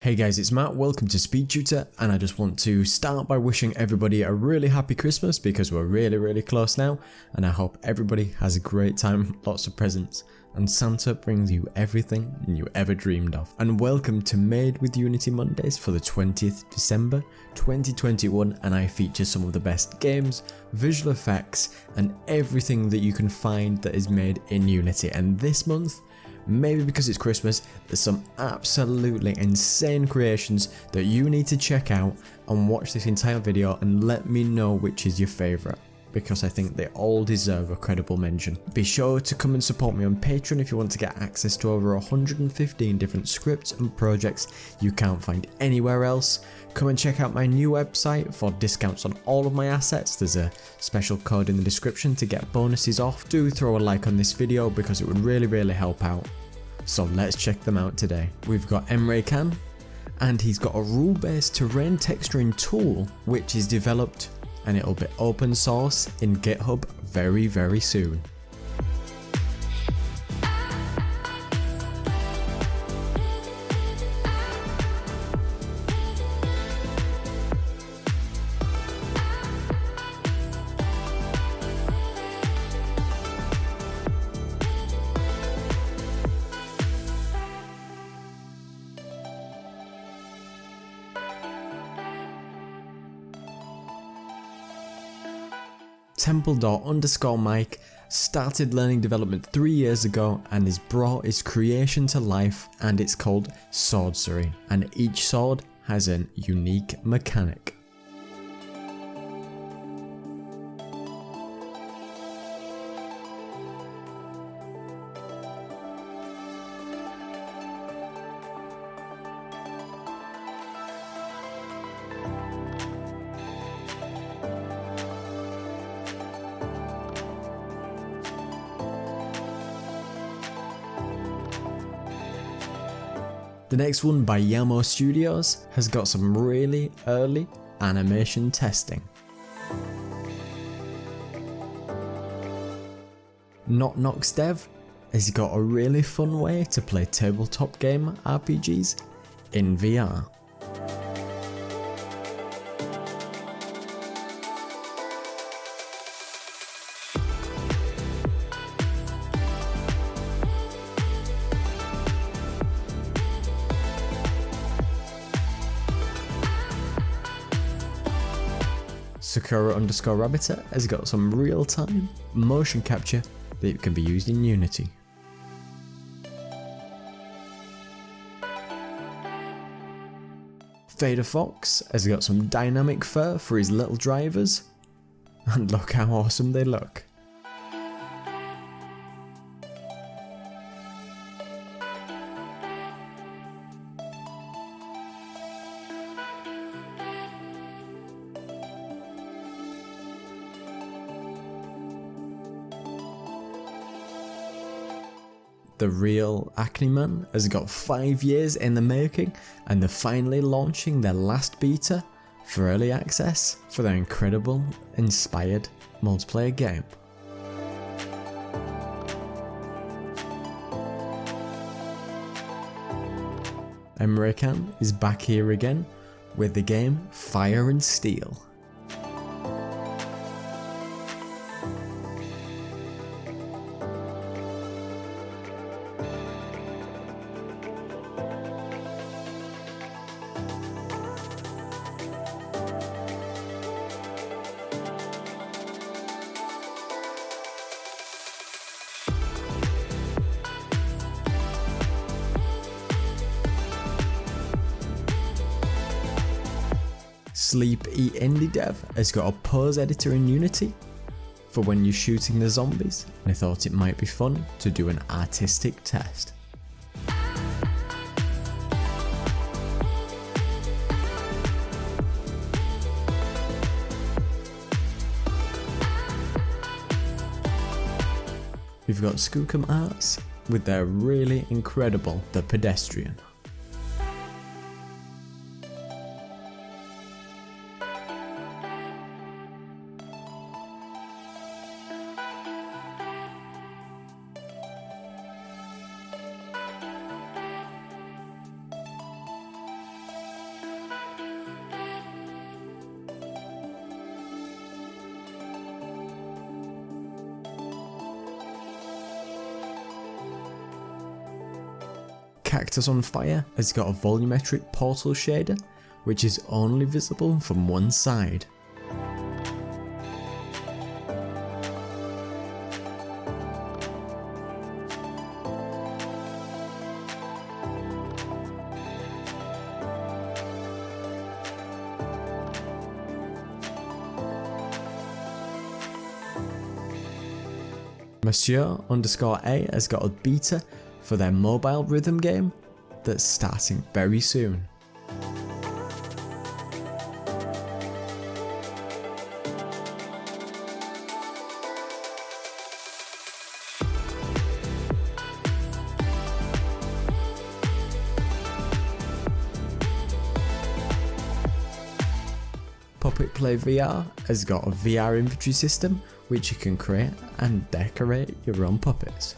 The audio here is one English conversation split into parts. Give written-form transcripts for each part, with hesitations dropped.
Hey guys, it's Matt, welcome to SpeedTutor, and I just want to start by wishing everybody a really happy Christmas because we're really close now, and I hope everybody has a great time, lots of presents, and Santa brings you everything you ever dreamed of. And welcome to Made with Unity Mondays for the 20th December 2021, and I feature some of the best games, visual effects, and everything that you can find that is made in Unity. And this month, maybe because it's Christmas, there's some absolutely insane creations that you need to check out and watch this entire video and let me know which is your favourite, because I think they all deserve a credible mention. Be sure to come and support me on Patreon if you want to get access to over 115 different scripts and projects you can't find anywhere else. Come and check out my new website for discounts on all of my assets. There's a special code in the description to get bonuses off. Do throw a like on this video because it would really help out. So let's check them out today. We've got Emre Can, and he's got a rule-based terrain texturing tool which is developed, and it'll be open source in GitHub very soon. Temple_Mike started learning development 3 years ago and has brought his creation to life, and it's called Swordcery, and each sword has a unique mechanic. The next one by Yamo Studios has got some really early animation testing. Knox Dev has got a really fun way to play tabletop game RPGs in VR. Sakura_Rabbiter has got some real-time motion capture that can be used in Unity. Fader Fox has got some dynamic fur for his little drivers, and look how awesome they look. The Real Acne Man has got 5 years in the making, and they're finally launching their last beta for early access for their incredible, inspired multiplayer game. Emre Can is back here again with the game Fire and Steel. Sleep Eat Indie Dev has got a pose editor in Unity for when you're shooting the zombies, and I thought it might be fun to do an artistic test. We've got Skookum Arts with their really incredible The Pedestrian. Cactus on Fire has got a volumetric portal shader, which is only visible from one side. Monsieur_A has got a beta for their mobile rhythm game that's starting very soon. Puppet Play VR has got a VR inventory system which you can create and decorate your own puppets.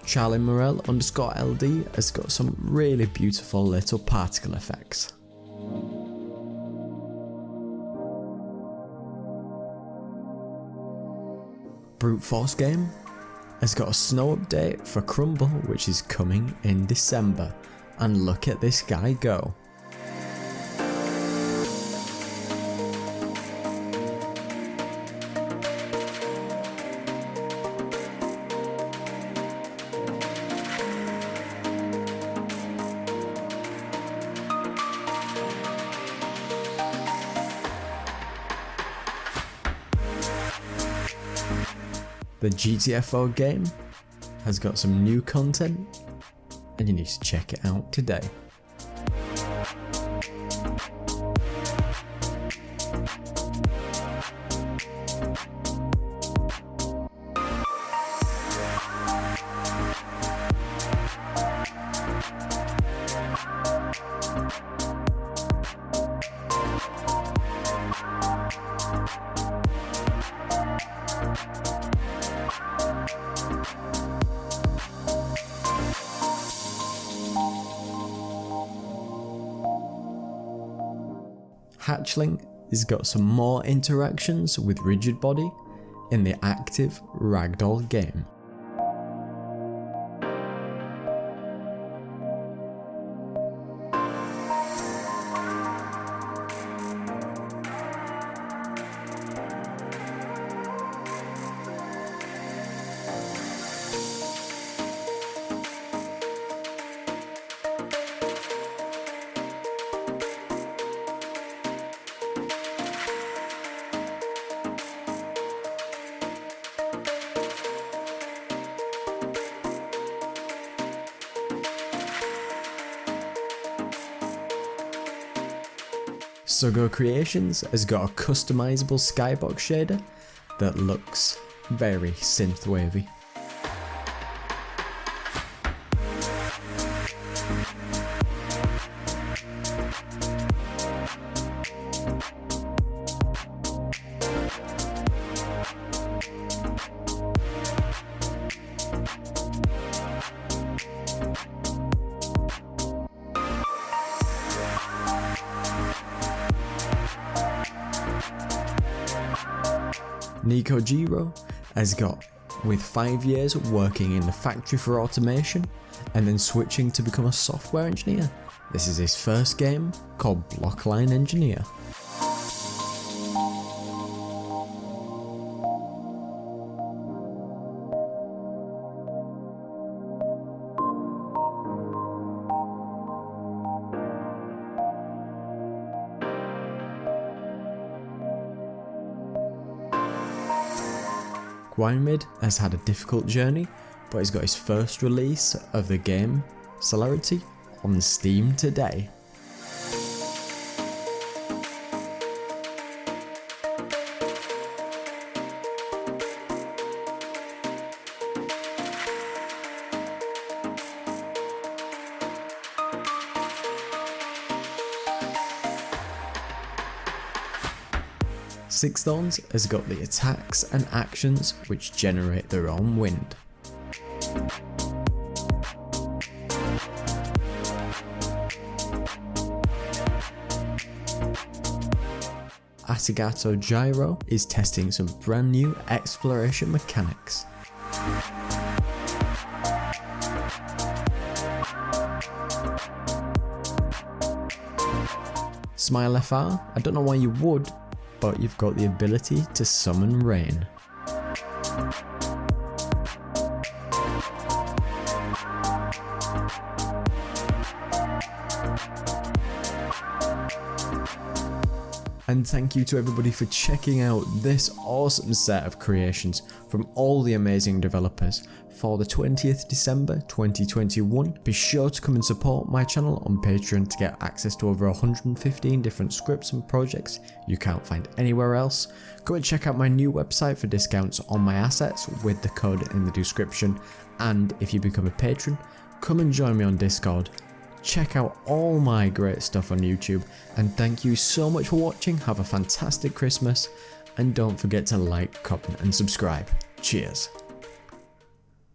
Charlie Morel_LD has got some really beautiful little particle effects. Brute Force Game has got a snow update for Crumble which is coming in December, and look at this guy go. The GTFO game has got some new content and you need to check it out today. Hatchling has got some more interactions with Rigid Body in the active Ragdoll game. Sugo Creations has got a customizable skybox shader that looks very synthwavy. Nikojiro has got, with 5 years working in the factory for automation and then switching to become a software engineer, this is his first game called Blockline Engineer. Gwynmid has had a difficult journey, but he's got his first release of the game, Celerity, on Steam today. Six Thorns has got the attacks and actions which generate their own wind. Atigato Gyro is testing some brand new exploration mechanics. Smile FR, I don't know why you would, but you've got the ability to summon rain. And thank you to everybody for checking out this awesome set of creations from all the amazing developers for the 20th December 2021. Be sure to come and support my channel on Patreon to get access to over 115 different scripts and projects you can't find anywhere else. Go and check out my new website for discounts on my assets with the code in the description. And if you become a patron, come and join me on Discord. Check out all my great stuff on YouTube, and thank you so much for watching. Have a fantastic Christmas, and don't forget to like, comment and subscribe. Cheers.